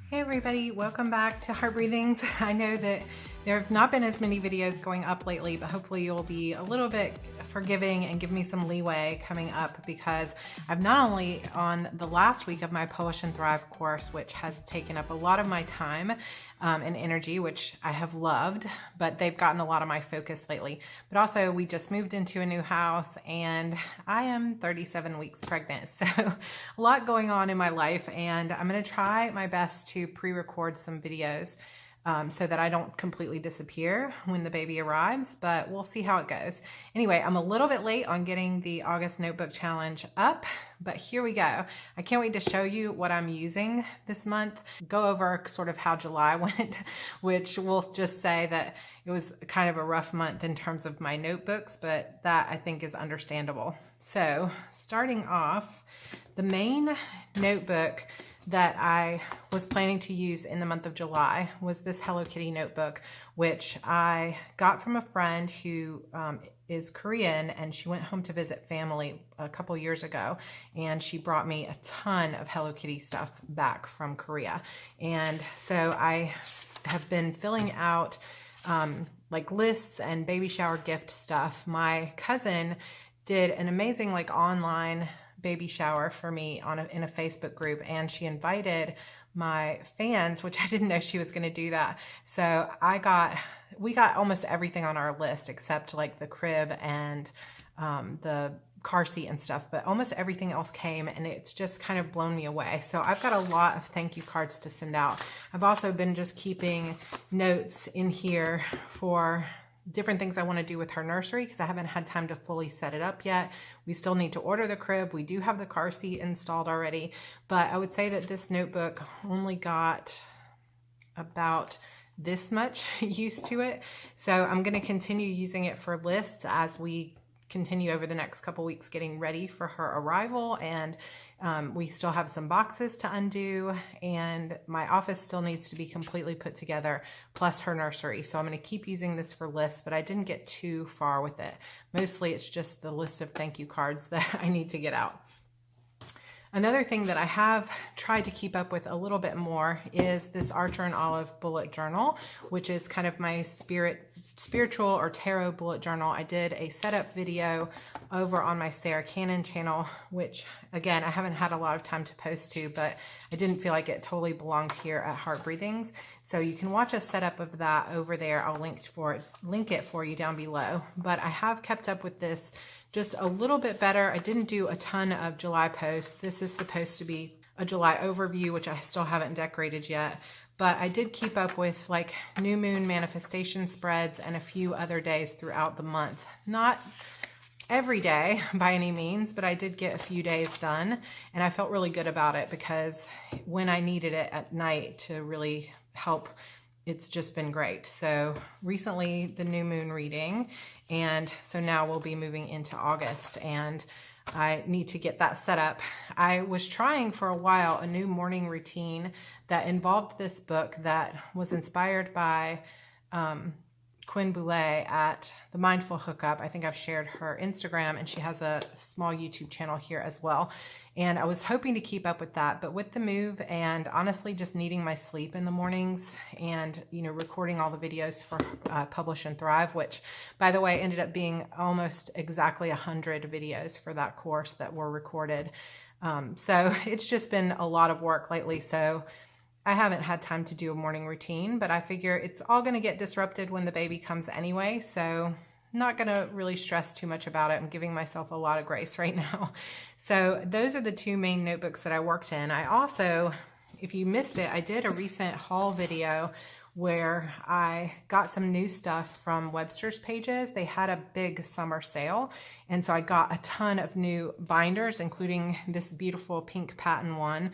Hey everybody, welcome back to Heart Breathings. I know that there have not been as many videos going up lately, but hopefully you'll be a little bit forgiving and give me some leeway coming up, because I've not only on the last week of my Publish and Thrive course, which has taken up a lot of my time and energy, which I have loved, but they've gotten a lot of my focus lately. But also we just moved into a new house and I am 37 weeks pregnant. So a lot going on in my life, and I'm going to try my best to pre-record some videos so that I don't completely disappear when the baby arrives, but we'll see how it goes. Anyway, I'm a little bit late on getting the August notebook challenge up, but here we go. I can't wait to show you what I'm using this month, go over sort of how July went, which we'll just say that it was kind of a rough month in terms of my notebooks, but that I think is understandable. So starting off, the main notebook that I was planning to use in the month of July was this Hello Kitty notebook, which I got from a friend who is Korean, and she went home to visit family a couple years ago, and she brought me a ton of Hello Kitty stuff back from Korea. And so I have been filling out like lists and baby shower gift stuff. My cousin did an amazing like online baby shower for me in a Facebook group, and she invited my fans, which I didn't know she was going to do that. So we got almost everything on our list except like the crib and the car seat and stuff, but almost everything else came, and it's just kind of blown me away. So I've got a lot of thank you cards to send out. I've also been just keeping notes in here for different things I want to do with her nursery, because I haven't had time to fully set it up yet. We still need to order the crib. We do have the car seat installed already, but I would say that this notebook only got about this much use to it. So I'm going to continue using it for lists as we continue over the next couple weeks getting ready for her arrival, and we still have some boxes to undo, and my office still needs to be completely put together, plus her nursery. So I'm going to keep using this for lists, but I didn't get too far with it. Mostly it's just the list of thank you cards that I need to get out. Another thing that I have tried to keep up with a little bit more is this Archer and Olive bullet journal, which is kind of my spiritual or tarot bullet journal. I did a setup video over on my Sarra Cannon channel, which again, I haven't had a lot of time to post to, but I didn't feel like it totally belonged here at Heart Breathings. So you can watch a setup of that over there. I'll link it for you down below. But I have kept up with this just a little bit better. I didn't do a ton of July posts. This is supposed to be a July overview, which I still haven't decorated yet. But I did keep up with like new moon manifestation spreads and a few other days throughout the month. Not every day by any means, but I did get a few days done, and I felt really good about it, because when I needed it at night to really help, it's just been great. So recently the new moon reading, and so now we'll be moving into August, and I need to get that set up. I was trying for a while a new morning routine that involved this book that was inspired by Quinn Boulay at the Mindful Hookup. I think I've shared her Instagram, and she has a small YouTube channel here as well. And I was hoping to keep up with that, but with the move and honestly just needing my sleep in the mornings, and recording all the videos for Publish and Thrive, which by the way ended up being almost exactly 100 videos for that course that were recorded. So it's just been a lot of work lately. So I haven't had time to do a morning routine, but I figure it's all going to get disrupted when the baby comes anyway. So not going to really stress too much about it. I'm giving myself a lot of grace right now. So those are the two main notebooks that I worked in. I also, if you missed it, I did a recent haul video where I got some new stuff from Websters Pages. They had a big summer sale, and so I got a ton of new binders, including this beautiful pink patent one.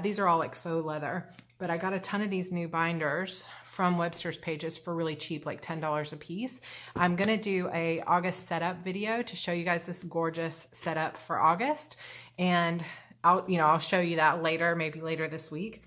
These are all like faux leather, but I got a ton of these new binders from Websters Pages for really cheap, like $10 a piece. I'm gonna do a August setup video to show you guys this gorgeous setup for August, and I'll show you that later, maybe later this week.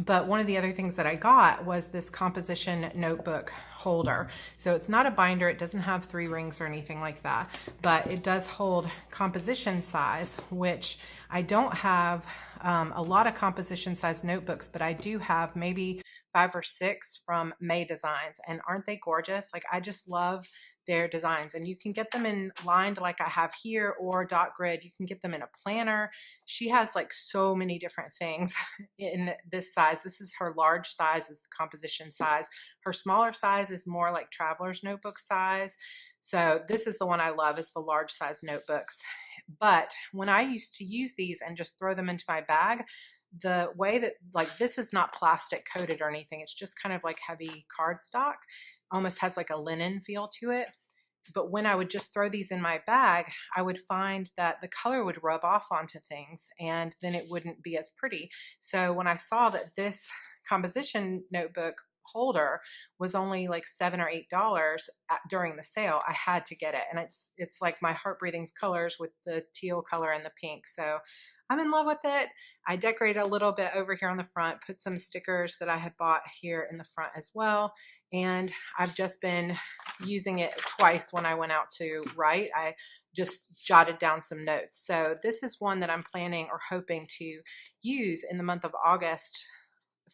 But one of the other things that I got was this composition notebook holder. So it's not a binder, it doesn't have 3 rings or anything like that, but it does hold composition size, which I don't have a lot of composition size notebooks, but I do have maybe 5 or 6 from May Designs, and aren't they gorgeous? Like, I just love their designs, and you can get them in lined like I have here, or dot grid. You can get them in a planner. She has like so many different things in this size. This is her large size, is the composition size. Her smaller size is more like traveler's notebook size. So this is the one I love, is the large size notebooks. But when I used to use these and just throw them into my bag, the way that, like, this is not plastic coated or anything. It's just kind of like heavy cardstock, almost has like a linen feel to it. But when I would just throw these in my bag, I would find that the color would rub off onto things, and then it wouldn't be as pretty. So when I saw that this composition notebook holder was only like $7 or $8 during the sale, I had to get it. And it's like my Heart Breathings colors with the teal color and the pink. So I'm in love with it. I decorated a little bit over here on the front, put some stickers that I had bought here in the front as well. And I've just been using it twice when I went out to write. I just jotted down some notes. So this is one that I'm planning or hoping to use in the month of August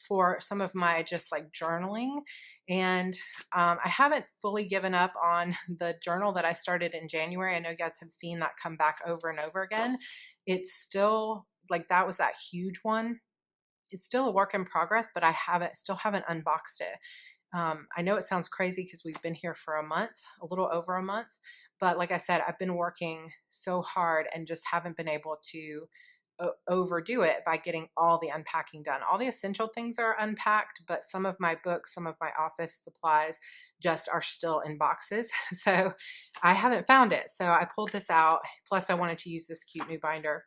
for some of my just like journaling. And I haven't fully given up on the journal that I started in January. I know you guys have seen that come back over and over again. It's still like, that was that huge one. It's still a work in progress, but I still haven't unboxed it. I know it sounds crazy because we've been here for a month, a little over a month, but like I said, I've been working so hard and just haven't been able to overdo it by getting all the unpacking done. All the essential things are unpacked, but some of my books, some of my office supplies just are still in boxes. So I haven't found it. So I pulled this out. Plus I wanted to use this cute new binder,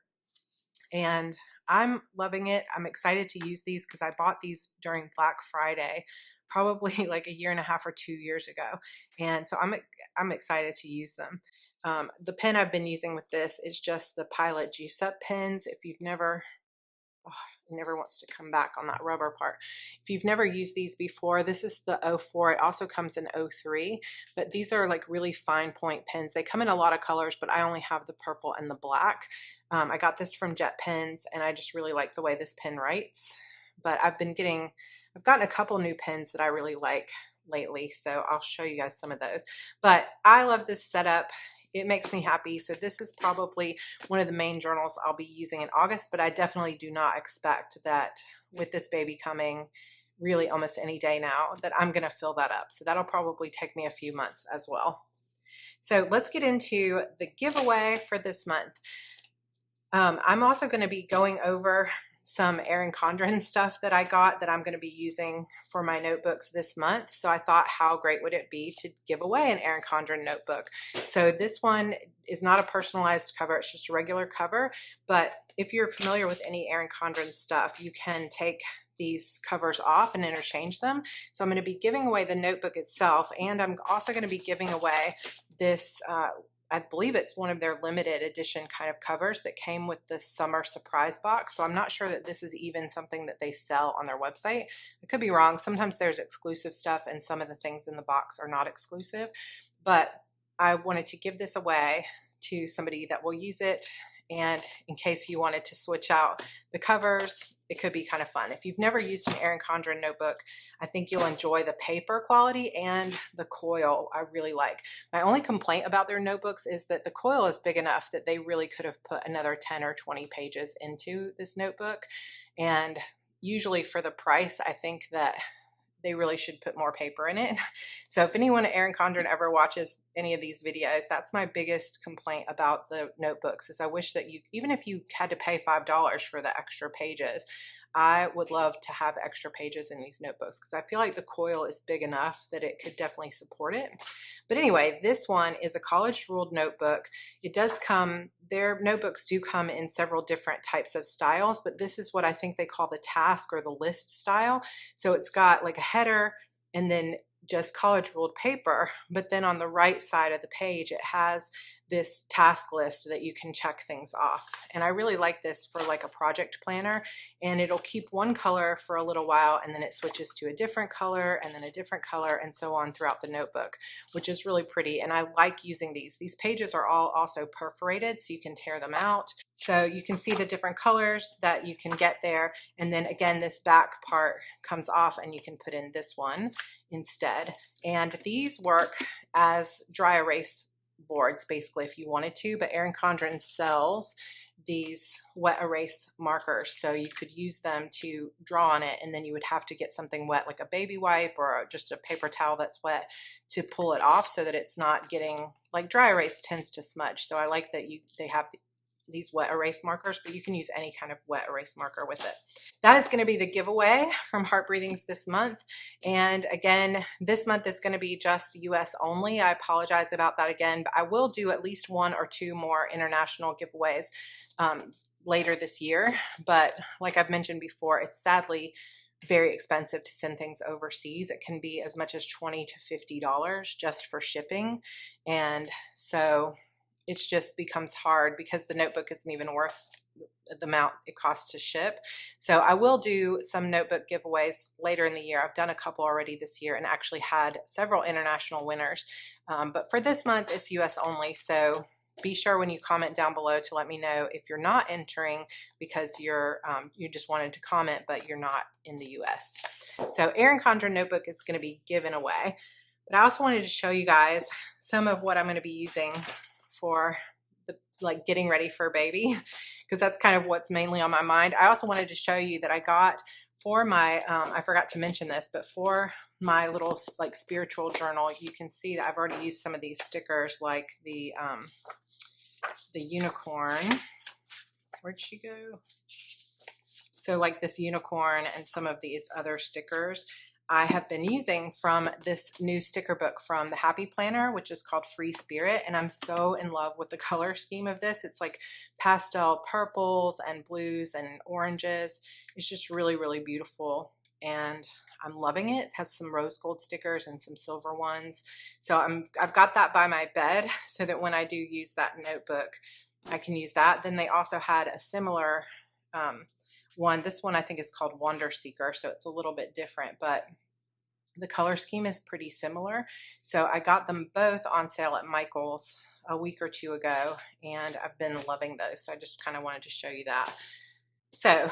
and I'm loving it. I'm excited to use these because I bought these during Black Friday, probably like 1.5 or 2 years ago. And so I'm excited to use them. The pen I've been using with this is just the Pilot Juice Up pens. If you've never, it never wants to come back on that rubber part. If you've never used these before, this is the 04. It also comes in 03, but these are like really fine point pens. They come in a lot of colors, but I only have the purple and the black. I got this from Jet Pens, and I just really like the way this pen writes. But I've gotten a couple new pens that I really like lately, so I'll show you guys some of those. But I love this setup. It makes me happy. So this is probably one of the main journals I'll be using in August, but I definitely do not expect that with this baby coming really almost any day now that I'm going to fill that up. So that'll probably take me a few months as well. So let's get into the giveaway for this month. I'm also going to be going over some Erin Condren stuff that I got that I'm going to be using for my notebooks this month. So I thought, how great would it be to give away an Erin Condren notebook? So this one is not a personalized cover. It's just a regular cover. But if you're familiar with any Erin Condren stuff, you can take these covers off and interchange them. So I'm going to be giving away the notebook itself, and I'm also going to be giving away this I believe it's one of their limited edition kind of covers that came with the summer surprise box. So I'm not sure that this is even something that they sell on their website. I could be wrong. Sometimes there's exclusive stuff and some of the things in the box are not exclusive, but I wanted to give this away to somebody that will use it. And in case you wanted to switch out the covers, it could be kind of fun. If you've never used an Erin Condren notebook, I think you'll enjoy the paper quality and the coil I really like. My only complaint about their notebooks is that the coil is big enough that they really could have put another 10 or 20 pages into this notebook. And usually for the price, I think that they really should put more paper in it. So if anyone at Erin Condren ever watches any of these videos, that's my biggest complaint about the notebooks, is I wish that you, even if you had to pay $5 for the extra pages, I would love to have extra pages in these notebooks because I feel like the coil is big enough that it could definitely support it. But anyway, this one is a college ruled notebook. It does come, their notebooks do come in several different types of styles, but this is what I think they call the task or the list style. So it's got like a header and then just college ruled paper, but then on the right side of the page it has this task list that you can check things off. And I really like this for like a project planner, and it'll keep one color for a little while and then it switches to a different color and then a different color and so on throughout the notebook, which is really pretty. And I like using these. These pages are all also perforated so you can tear them out. So you can see the different colors that you can get there. And then again, this back part comes off and you can put in this one instead. And these work as dry erase boards basically if you wanted to, but Erin Condren sells these wet erase markers, so you could use them to draw on it, and then you would have to get something wet like a baby wipe or just a paper towel that's wet to pull it off so that it's not getting, like dry erase tends to smudge. So I like that they have these wet erase markers, but you can use any kind of wet erase marker with it. That is going to be the giveaway from Heart Breathings this month. And again, this month is going to be just US only. I apologize about that again, but I will do at least 1 or 2 more international giveaways later this year. But like I've mentioned before, it's sadly very expensive to send things overseas. It can be as much as $20 to $50 just for shipping. And so it just becomes hard because the notebook isn't even worth the amount it costs to ship. So I will do some notebook giveaways later in the year. I've done a couple already this year and actually had several international winners. But for this month, it's US only. So be sure when you comment down below to let me know if you're not entering because you just wanted to comment, but you're not in the US. So Erin Condren notebook is going to be given away. But I also wanted to show you guys some of what I'm going to be using for the getting ready for a baby, because that's kind of what's mainly on my mind. I also wanted to show you that I got for my I forgot to mention this, but for my little spiritual journal, you can see that I've already used some of these stickers, like the unicorn. Where'd she go? So like this unicorn and some of these other stickers I have been using from this new sticker book from the Happy Planner, which is called Free Spirit. And I'm so in love with the color scheme of this. It's like pastel purples and blues and oranges. It's just really, really beautiful. And I'm loving it. It has some rose gold stickers and some silver ones. So I've got that by my bed so that when I do use that notebook, I can use that. Then they also had a similar one. This one I think is called Wonder Seeker, so it's a little bit different, but the color scheme is pretty similar. So I got them both on sale at Michael's a week or 2 ago, and I've been loving those. So I just kind of wanted to show you that. So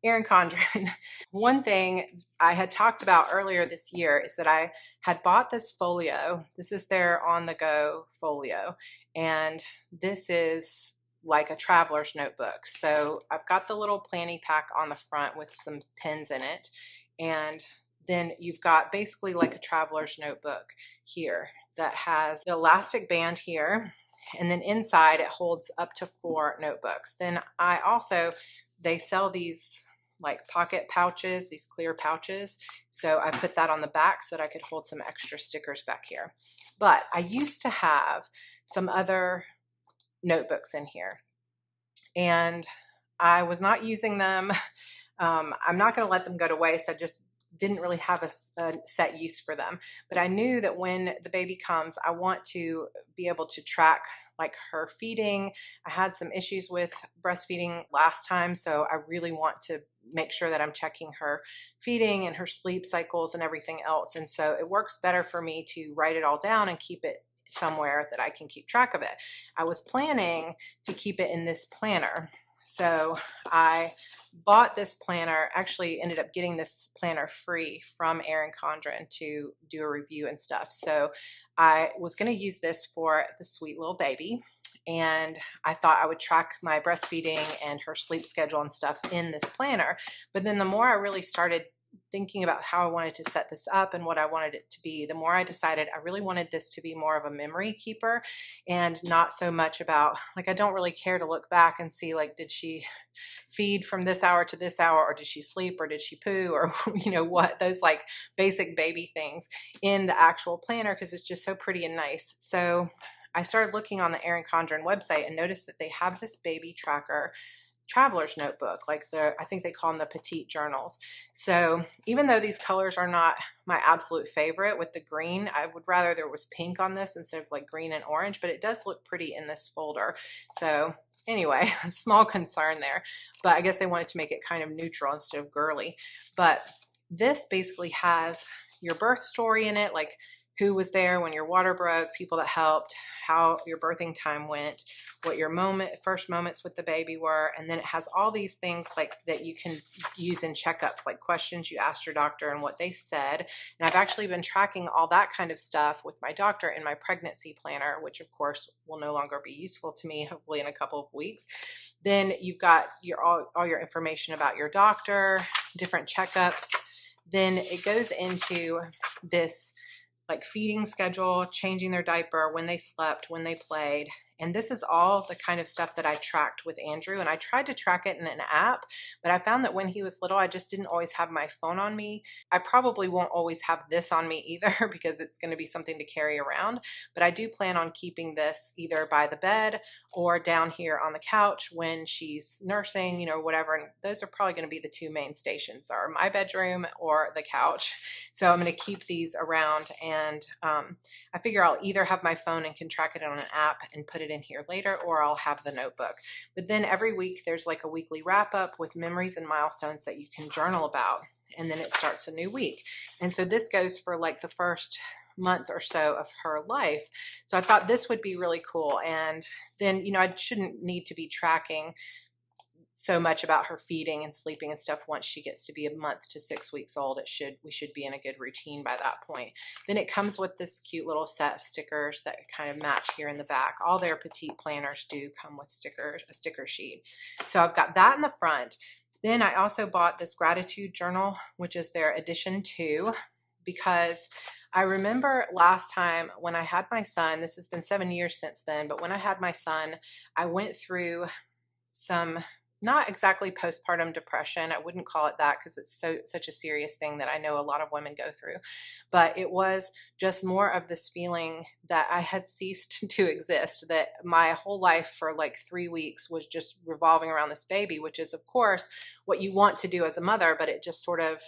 Erin Condren, one thing I had talked about earlier this year is that I had bought this folio. This is their on-the-go folio, and this is like a traveler's notebook. So I've got the little planning pack on the front with some pins in it. And then you've got basically like a traveler's notebook here that has the elastic band here. And then inside it holds up to 4 notebooks. Then they sell these like pocket pouches, these clear pouches. So I put that on the back so that I could hold some extra stickers back here. But I used to have some other notebooks in here and I was not using them. I'm not going to let them go to waste. I just didn't really have a set use for them, but I knew that when the baby comes, I want to be able to track like her feeding. I had some issues with breastfeeding last time, so I really want to make sure that I'm checking her feeding and her sleep cycles and everything else. And so it works better for me to write it all down and keep it somewhere that I can keep track of it. I was planning to keep it in this planner. So I bought this planner, actually ended up getting this planner free from Erin Condren to do a review and stuff. So I was going to use this for the sweet little baby. And I thought I would track my breastfeeding and her sleep schedule and stuff in this planner. But then the more I really started thinking about how I wanted to set this up and what I wanted it to be, the more I decided I really wanted this to be more of a memory keeper and not so much about, like, I don't really care to look back and see, like, did she feed from this hour to this hour, or did she sleep, or did she poo, or you know what, those like basic baby things in the actual planner, because it's just so pretty and nice. So I started looking on the Erin Condren website and noticed that they have this baby tracker traveler's notebook, like I think they call them the petite journals. So even though these colors are not my absolute favorite with the green, I would rather there was pink on this instead of like green and orange, but it does look pretty in this folder. So anyway, small concern there, but I guess they wanted to make it kind of neutral instead of girly. But this basically has your birth story in it, like who was there when your water broke, people that helped, how your birthing time went, what your first moments with the baby were, and then it has all these things like that you can use in checkups, like questions you asked your doctor and what they said. And I've actually been tracking all that kind of stuff with my doctor in my pregnancy planner, which of course will no longer be useful to me, hopefully in a couple of weeks. Then you've got all your information about your doctor, different checkups. Then it goes into this like feeding schedule, changing their diaper, when they slept, when they played. And this is all the kind of stuff that I tracked with Andrew. And I tried to track it in an app, but I found that when he was little, I just didn't always have my phone on me. I probably won't always have this on me either because it's going to be something to carry around. But I do plan on keeping this either by the bed or down here on the couch when she's nursing, you know, whatever. And those are probably going to be the two main stations, are my bedroom or the couch. So I'm going to keep these around, and I figure I'll either have my phone and can track it on an app and put it in here later, or I'll have the notebook. But then every week there's like a weekly wrap up with memories and milestones that you can journal about, and then it starts a new week. And so this goes for like the first month or so of her life. So I thought this would be really cool. And then, you know, I shouldn't need to be tracking so much about her feeding and sleeping and stuff. Once she gets to be a month to 6 weeks old, we should be in a good routine by that point. Then it comes with this cute little set of stickers that kind of match here in the back. All their petite planners do come with stickers, a sticker sheet. So I've got that in the front. Then I also bought this gratitude journal, which is their edition 2, because I remember last time when I had my son, this has been 7 years since then, but when I had my son, I went through some, not exactly postpartum depression. I wouldn't call it that because it's such a serious thing that I know a lot of women go through. But it was just more of this feeling that I had ceased to exist, that my whole life for like 3 weeks was just revolving around this baby, which is of course what you want to do as a mother, but it just sort of,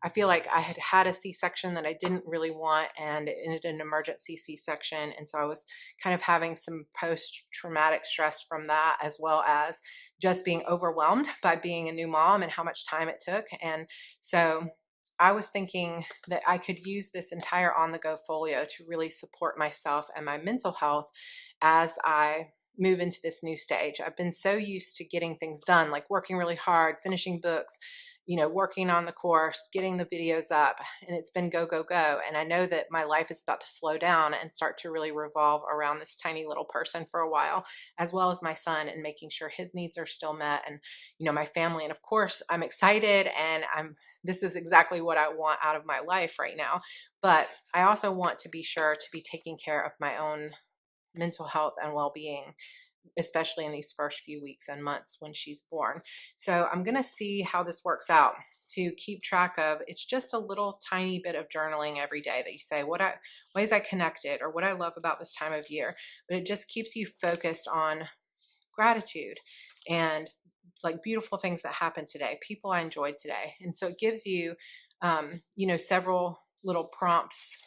I feel like I had had a C-section that I didn't really want, and it ended in an emergency C-section. And so I was kind of having some post-traumatic stress from that, as well as just being overwhelmed by being a new mom and how much time it took. And so I was thinking that I could use this entire on-the-go folio to really support myself and my mental health as I move into this new stage. I've been so used to getting things done, like working really hard, finishing books, you know, working on the course, getting the videos up, and it's been go, go, go. And I know that my life is about to slow down and start to really revolve around this tiny little person for a while, as well as my son, and making sure his needs are still met, and, you know, my family. And of course, I'm excited, and this is exactly what I want out of my life right now. But I also want to be sure to be taking care of my own mental health and well-being, especially in these first few weeks and months when she's born. So I'm going to see how this works out to keep track of. It's just a little tiny bit of journaling every day that you say ways I connected, or what I love about this time of year. But it just keeps you focused on gratitude and like beautiful things that happened today, people I enjoyed today. And so it gives you, you know, several little prompts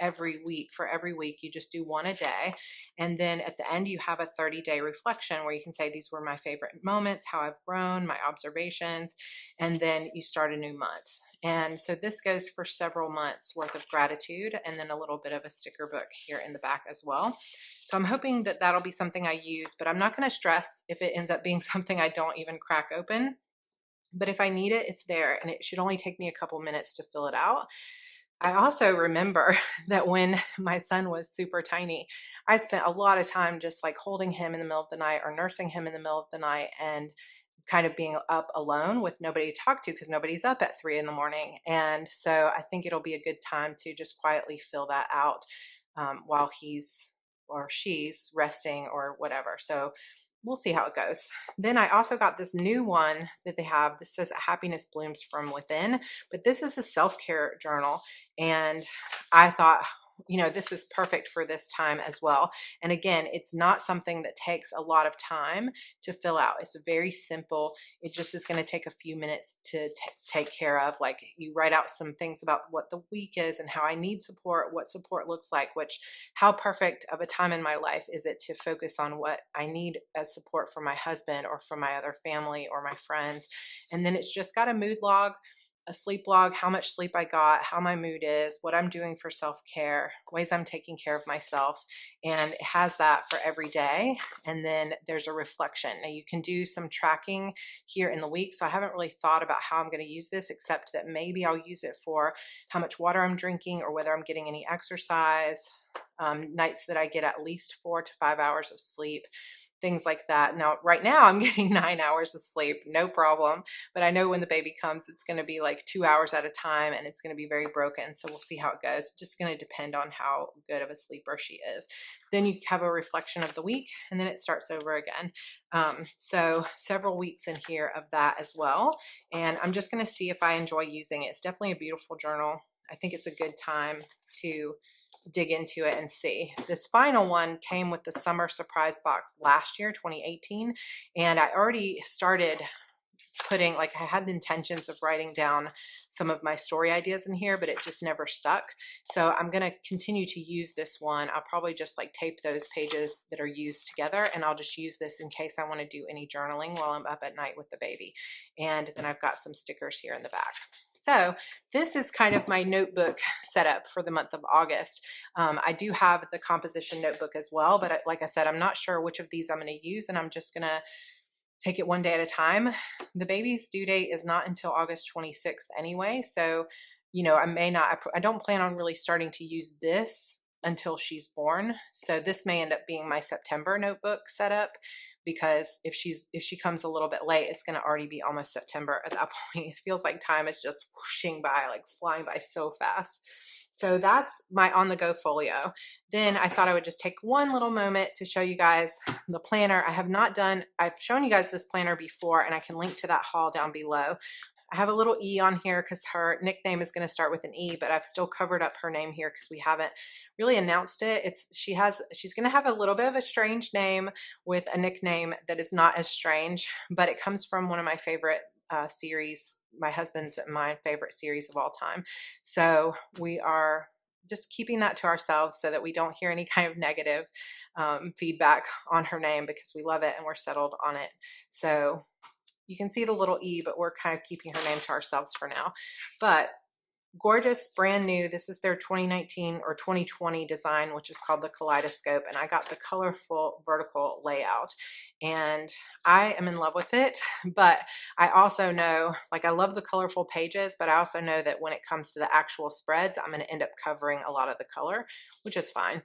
every week. For every week, you just do one a day. And then at the end, you have a 30-day reflection where you can say, these were my favorite moments, how I've grown, my observations, and then you start a new month. And so this goes for several months worth of gratitude, and then a little bit of a sticker book here in the back as well. So I'm hoping that that'll be something I use, but I'm not going to stress if it ends up being something I don't even crack open. But if I need it, it's there, and it should only take me a couple minutes to fill it out. I also remember that when my son was super tiny, I spent a lot of time just like holding him in the middle of the night or nursing him in the middle of the night, and kind of being up alone with nobody to talk to because nobody's up at 3 a.m. And so I think it'll be a good time to just quietly fill that out while he's or she's resting or whatever. So we'll see how it goes. Then I also got this new one that they have. This says Happiness Blooms from Within, but this is a self-care journal. And I thought, you know, this is perfect for this time as well. And again, it's not something that takes a lot of time to fill out. It's very simple. It just is going to take a few minutes to take care of. Like, you write out some things about what the week is and how I need support, what support looks like, which how perfect of a time in my life is it to focus on what I need as support from my husband or from my other family or my friends. And then it's just got a mood log, a sleep log, how much sleep I got, how my mood is, what I'm doing for self-care, ways I'm taking care of myself. And it has that for every day. And then there's a reflection. Now you can do some tracking here in the week. So I haven't really thought about how I'm going to use this, except that maybe I'll use it for how much water I'm drinking or whether I'm getting any exercise, nights that I get at least 4 to 5 hours of sleep, things like that. Now, right now I'm getting 9 hours of sleep, no problem. But I know when the baby comes, it's going to be like 2 hours at a time and it's going to be very broken. So we'll see how it goes. It's just going to depend on how good of a sleeper she is. Then you have a reflection of the week and then it starts over again. So several weeks in here of that as well. And I'm just going to see if I enjoy using it. It's definitely a beautiful journal. I think it's a good time to dig into it and see. This final one came with the summer surprise box last year, 2018, and I already started putting, like, I had the intentions of writing down some of my story ideas in here, but it just never stuck. So I'm going to continue to use this one. I'll probably just like tape those pages that are used together, and I'll just use this in case I want to do any journaling while I'm up at night with the baby. And then I've got some stickers here in the back. So this is kind of my notebook setup for the month of August. I do have the composition notebook as well, but like I said, I'm not sure which of these I'm going to use, and I'm just going to take it one day at a time. The baby's due date is not until August 26th anyway. So, you know, I don't plan on really starting to use this until she's born. So this may end up being my September notebook setup, because if she comes a little bit late, it's going to already be almost September at that point. It feels like time is just whooshing by, like flying by so fast. So that's my on-the-go folio. Then I thought I would just take one little moment to show you guys the planner. I've shown you guys this planner before, and I can link to that haul down below. I have a little E on here because her nickname is going to start with an E, but I've still covered up her name here because we haven't really announced it. She's going to have a little bit of a strange name with a nickname that is not as strange, but it comes from one of my favorite series, my husband's and my favorite series of all time. So we are just keeping that to ourselves so that we don't hear any kind of negative feedback on her name, because we love it and we're settled on it. So you can see the little E, but we're kind of keeping her name to ourselves for now. But gorgeous, brand new. This is their 2019 or 2020 design, which is called the Kaleidoscope. And I got the colorful vertical layout, and I am in love with it. But I also know, like, I love the colorful pages, but I also know that when it comes to the actual spreads, I'm going to end up covering a lot of the color, which is fine.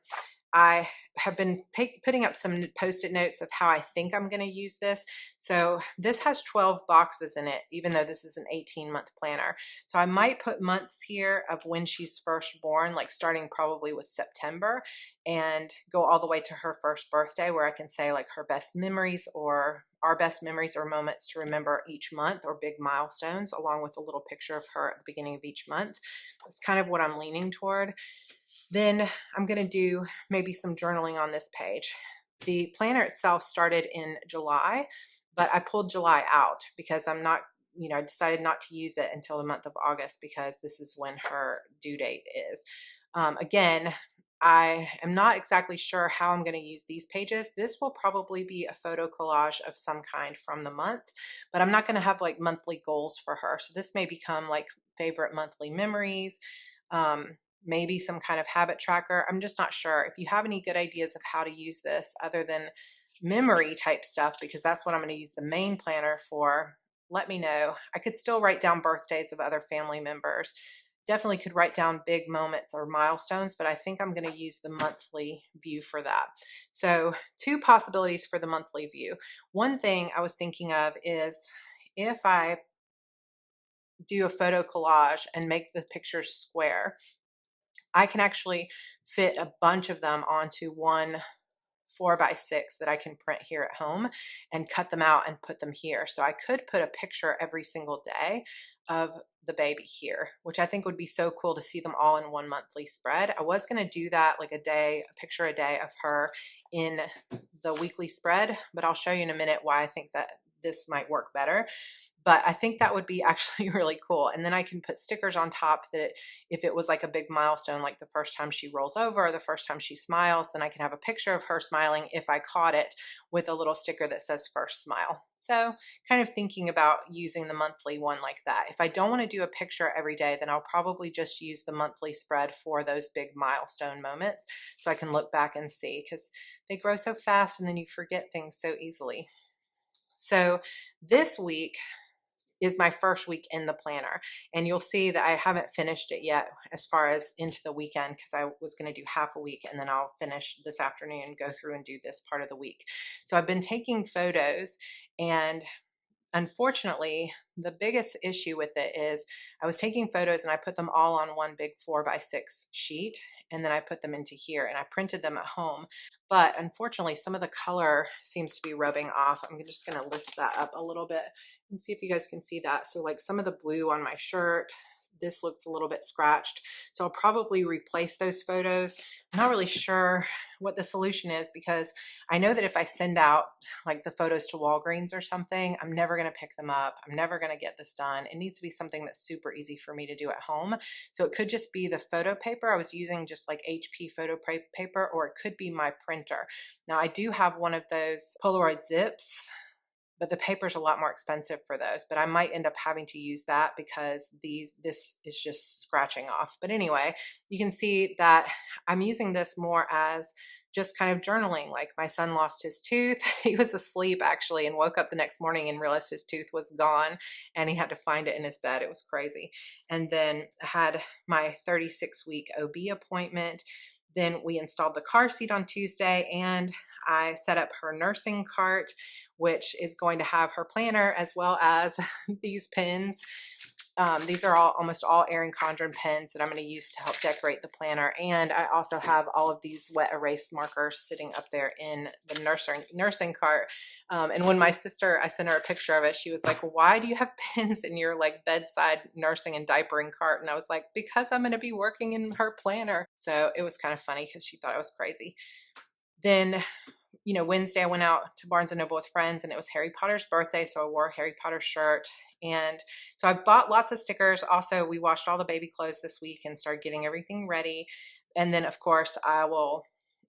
I have been putting up some Post-it notes of how I think I'm going to use this. So this has 12 boxes in it, even though this is an 18-month planner. So I might put months here of when she's first born, like starting probably with September, and go all the way to her first birthday, where I can say like her best memories or our best memories or moments to remember each month, or big milestones, along with a little picture of her at the beginning of each month. That's kind of what I'm leaning toward. Then I'm going to do maybe some journaling on this page. The planner itself started in July, but I pulled July out because I decided not to use it until the month of August, because this is when her due date is. Again, I am not exactly sure how I'm going to use these pages. This will probably be a photo collage of some kind from the month, but I'm not going to have like monthly goals for her. So this may become like favorite monthly memories, maybe some kind of habit tracker. I'm just not sure. If you have any good ideas of how to use this other than memory type stuff, because that's what I'm going to use the main planner for, let me know. I could still write down birthdays of other family members. Definitely could write down big moments or milestones, but I think I'm going to use the monthly view for that. So 2 possibilities for the monthly view. One thing I was thinking of is if I do a photo collage and make the pictures square, I can actually fit a bunch of them onto one 4x6 that I can print here at home and cut them out and put them here. So I could put a picture every single day of the baby here, which I think would be so cool to see them all in one monthly spread. I was going to do that like a picture a day of her in the weekly spread, but I'll show you in a minute why I think that this might work better. But I think that would be actually really cool. And then I can put stickers on top that if it was like a big milestone, like the first time she rolls over or the first time she smiles, then I can have a picture of her smiling if I caught it with a little sticker that says first smile. So kind of thinking about using the monthly one like that. If I don't want to do a picture every day, then I'll probably just use the monthly spread for those big milestone moments so I can look back and see, because they grow so fast and then you forget things so easily. So this week is my first week in the planner, and you'll see that I haven't finished it yet as far as into the weekend, because I was going to do half a week and then I'll finish this afternoon, go through and do this part of the week. So I've been taking photos, and unfortunately the biggest issue with it is I was taking photos and I put them all on one big 4x6 sheet, and then I put them into here and I printed them at home. But unfortunately some of the color seems to be rubbing off. I'm just going to lift that up a little bit and see if you guys can see that. So like some of the blue on my shirt, this looks a little bit scratched. So I'll probably replace those photos. I'm not really sure what the solution is, because I know that if I send out like the photos to Walgreens or something, I'm never going to pick them up. I'm never going to get this done. It needs to be something that's super easy for me to do at home. So it could just be the photo paper. I was using just like HP photo paper, or it could be my printer. Now I do have one of those Polaroid zips, but the paper is a lot more expensive for those, but I might end up having to use that because this is just scratching off. But anyway, you can see that I'm using this more as just kind of journaling. Like my son lost his tooth. He was asleep actually and woke up the next morning and realized his tooth was gone and he had to find it in his bed. It was crazy. And then I had my 36-week OB appointment. Then we installed the car seat on Tuesday, and I set up her nursing cart, which is going to have her planner as well as these pins. These are almost all Erin Condren pens that I'm going to use to help decorate the planner. And I also have all of these wet erase markers sitting up there in the nursing cart. And when my sister, I sent her a picture of it, she was like, why do you have pins in your like bedside nursing and diapering cart? And I was like, because I'm going to be working in her planner. So it was kind of funny because she thought I was crazy. Then, you know, Wednesday I went out to Barnes & Noble with friends, and it was Harry Potter's birthday, so I wore a Harry Potter shirt. And so I bought lots of stickers. Also, we washed all the baby clothes this week and started getting everything ready. And then, of course, I will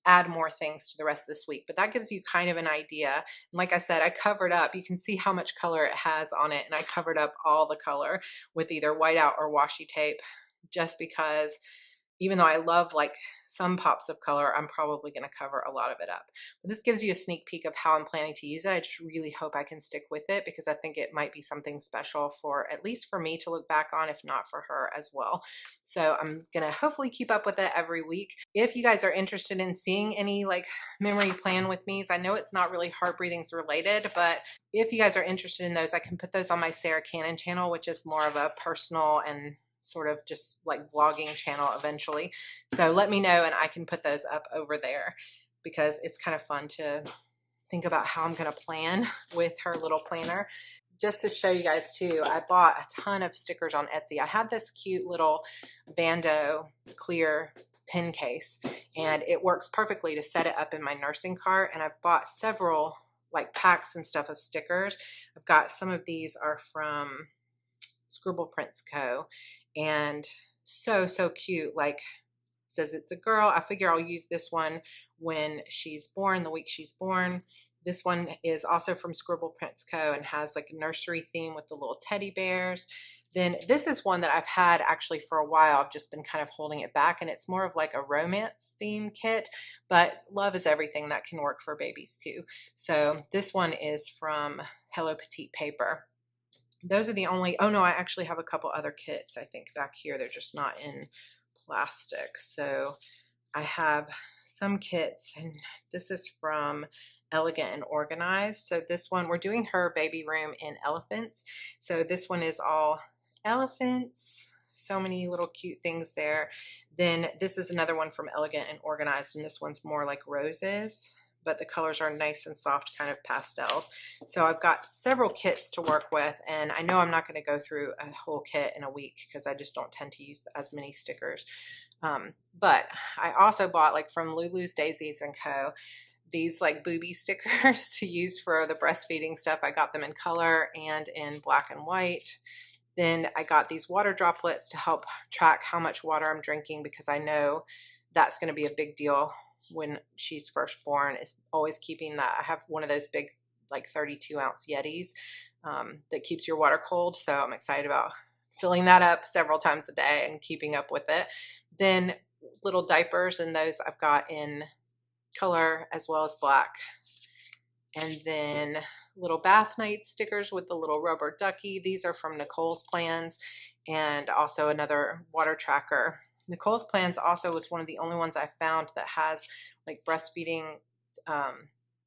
add more things to the rest of this week. But that gives you kind of an idea. And like I said, I covered up. You can see how much color it has on it. And I covered up all the color with either whiteout or washi tape, just because even though I love like some pops of color, I'm probably going to cover a lot of it up. But this gives you a sneak peek of how I'm planning to use it. I just really hope I can stick with it, because I think it might be something special for, at least for me to look back on, if not for her as well. So I'm going to hopefully keep up with it every week. If you guys are interested in seeing any like memory plan with me's, I know it's not really Heart Breathings related, but if you guys are interested in those, I can put those on my Sarra Cannon channel, which is more of a personal and sort of just like vlogging channel eventually. So let me know and I can put those up over there, because it's kind of fun to think about how I'm going to plan with her little planner. Just to show you guys too, I bought a ton of stickers on Etsy. I had this cute little Bando clear pin case, and it works perfectly to set it up in my nursing cart. And I've bought several like packs and stuff of stickers. I've got some of these are from Scribble Prints Co. And so cute. Like, says it's a girl. I figure I'll use this one when she's born, the week she's born. This one is also from Scribble Prints Co. and has like a nursery theme with the little teddy bears. Then this is one that I've had actually for a while. I've just been kind of holding it back, and it's more of like a romance theme kit, but love is everything. That can work for babies too. So this one is from Hello Petite Paper. Those are the only, oh no, I actually have a couple other kits, I think, back here. They're just not in plastic. So I have some kits, and this is from Elegant and Organized. So this one, we're doing her baby room in elephants. So this one is all elephants. So many little cute things there. Then this is another one from Elegant and Organized, and this one's more like roses. but the colors are nice and soft kind of pastels. So I've got several kits to work with, and I know I'm not going to go through a whole kit in a week because I just don't tend to use as many stickers. But I also bought, like, from Lulu's Daisies & Co., these like booby stickers to use for the breastfeeding stuff. I got them in color and in black and white. Then I got these water droplets to help track how much water I'm drinking, because I know that's going to be a big deal when she's first born, is always keeping that. I have one of those big, like 32-ounce Yetis that keeps your water cold. So I'm excited about filling that up several times a day and keeping up with it. Then little diapers, and those I've got in color as well as black. And then little bath night stickers with the little rubber ducky. These are from Nicole's Plans, and also another water tracker. Nicole's Plans also was one of the only ones I found that has like breastfeeding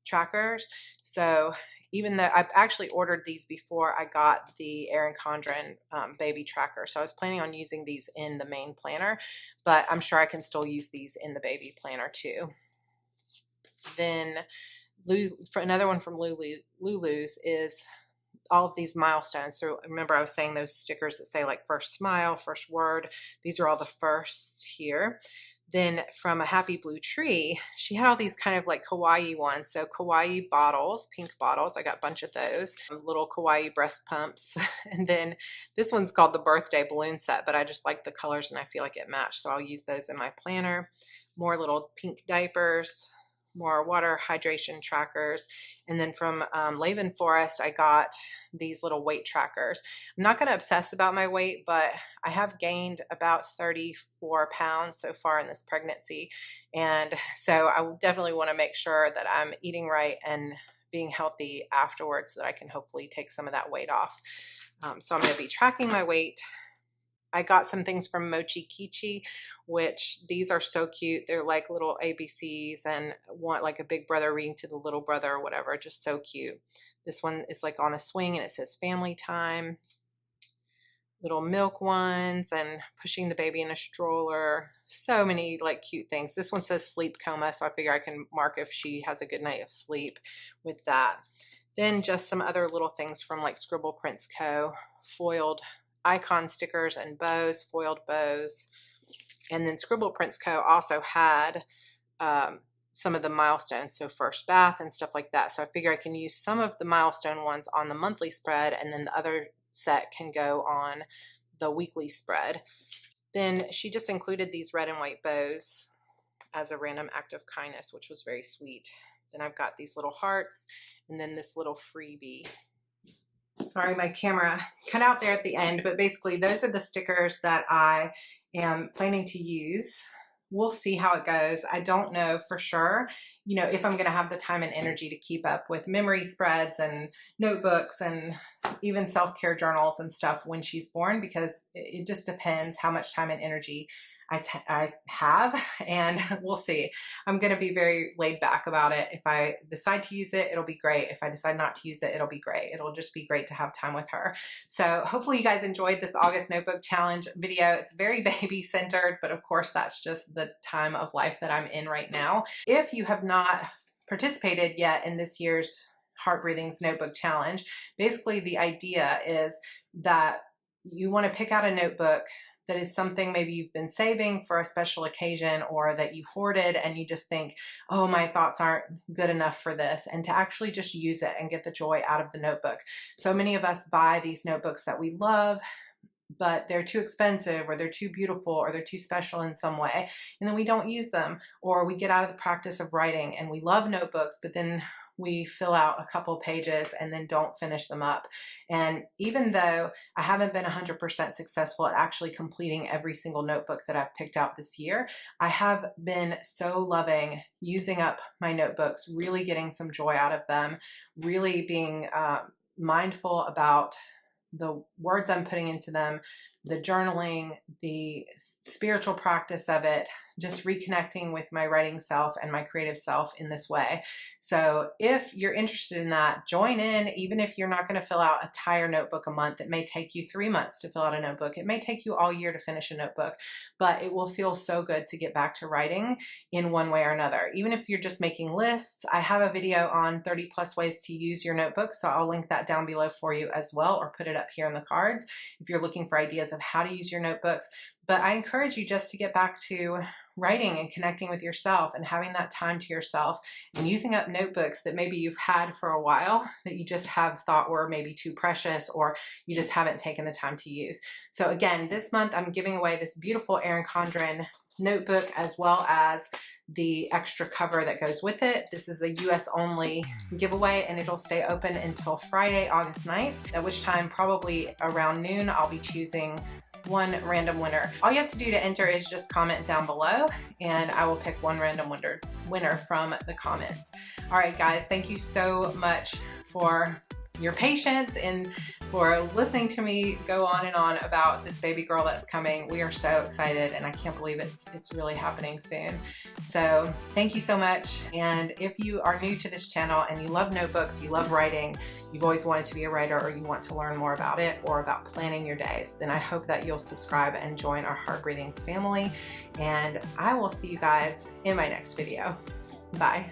trackers. So even though I've actually ordered these before I got the Erin Condren baby tracker, so I was planning on using these in the main planner, but I'm sure I can still use these in the baby planner too. Then for another one from Lulu's is all of these milestones. So remember I was saying those stickers that say like first smile, first word. These are all the firsts here. Then from A Happy Blue Tree, she had all these kind of like kawaii ones. So kawaii bottles, pink bottles. I got a bunch of those. Little kawaii breast pumps. And then this one's called the birthday balloon set, but I just like the colors and I feel like it matched. So I'll use those in my planner. More little pink diapers. More water hydration trackers. And then from Laven Forest, I got these little weight trackers. I'm not going to obsess about my weight, but I have gained about 34 pounds so far in this pregnancy. And so I definitely want to make sure that I'm eating right and being healthy afterwards, so that I can hopefully take some of that weight off. So I'm going to be tracking my weight. I got some things from Mochi Kichi, which these are so cute. They're like little ABCs and want like a big brother reading to the little brother or whatever. Just so cute. This one is like on a swing and it says family time. Little milk ones and pushing the baby in a stroller. So many like cute things. This one says sleep coma, so I figure I can mark if she has a good night of sleep with that. Then just some other little things from like Scribble Prints Co. Foiled icon stickers and bows, foiled bows. And then Scribble Prints Co. also had some of the milestones, so first bath and stuff like that. So I figure I can use some of the milestone ones on the monthly spread, and then the other set can go on the weekly spread. Then she just included these red and white bows as a random act of kindness, which was very sweet. Then I've got these little hearts and then this little freebie. Sorry, my camera cut out there at the end, but basically those are the stickers that I am planning to use. We'll see how it goes. I don't know for sure, you know, if I'm going to have the time and energy to keep up with memory spreads and notebooks and even self-care journals and stuff when she's born, because it just depends how much time and energy I have, and we'll see. I'm going to be very laid back about it. If I decide to use it, it'll be great. If I decide not to use it, it'll be great. It'll just be great to have time with her. So hopefully you guys enjoyed this August Notebook Challenge video. It's very baby centered, but of course that's just the time of life that I'm in right now. If you have not participated yet in this year's Heart Breathings Notebook Challenge, basically the idea is that you want to pick out a notebook that is something maybe you've been saving for a special occasion, or that you hoarded and you just think, oh, my thoughts aren't good enough for this, and to actually just use it and get the joy out of the notebook. So many of us buy these notebooks that we love, but they're too expensive, or they're too beautiful, or they're too special in some way, and then we don't use them, or we get out of the practice of writing and we love notebooks, but then we fill out a couple pages and then don't finish them up. And even though I haven't been 100% successful at actually completing every single notebook that I've picked out this year, I have been so loving using up my notebooks, really getting some joy out of them, really being mindful about the words I'm putting into them, the journaling, the spiritual practice of it, just reconnecting with my writing self and my creative self in this way. So if you're interested in that, join in. Even if you're not going to fill out an entire notebook a month, it may take you 3 months to fill out a notebook. It may take you all year to finish a notebook, but it will feel so good to get back to writing in one way or another. Even if you're just making lists, I have a video on 30 plus ways to use your notebook, so I'll link that down below for you as well, or put it up here in the cards if you're looking for ideas of how to use your notebooks. But I encourage you just to get back to writing and connecting with yourself and having that time to yourself, and using up notebooks that maybe you've had for a while that you just have thought were maybe too precious, or you just haven't taken the time to use. So again, this month I'm giving away this beautiful Erin Condren notebook, as well as the extra cover that goes with it. This is a US only giveaway, and it'll stay open until Friday, August 9th, at which time probably around noon I'll be choosing one random winner. All you have to do to enter is just comment down below, and I will pick one random winner from the comments. All right, guys, thank you so much for your patience and for listening to me go on and on about this baby girl that's coming. We are so excited, and I can't believe it's really happening soon. So thank you so much. And if you are new to this channel and you love notebooks, you love writing, you've always wanted to be a writer, or you want to learn more about it or about planning your days, then I hope that you'll subscribe and join our Heart Breathings family. And I will see you guys in my next video. Bye.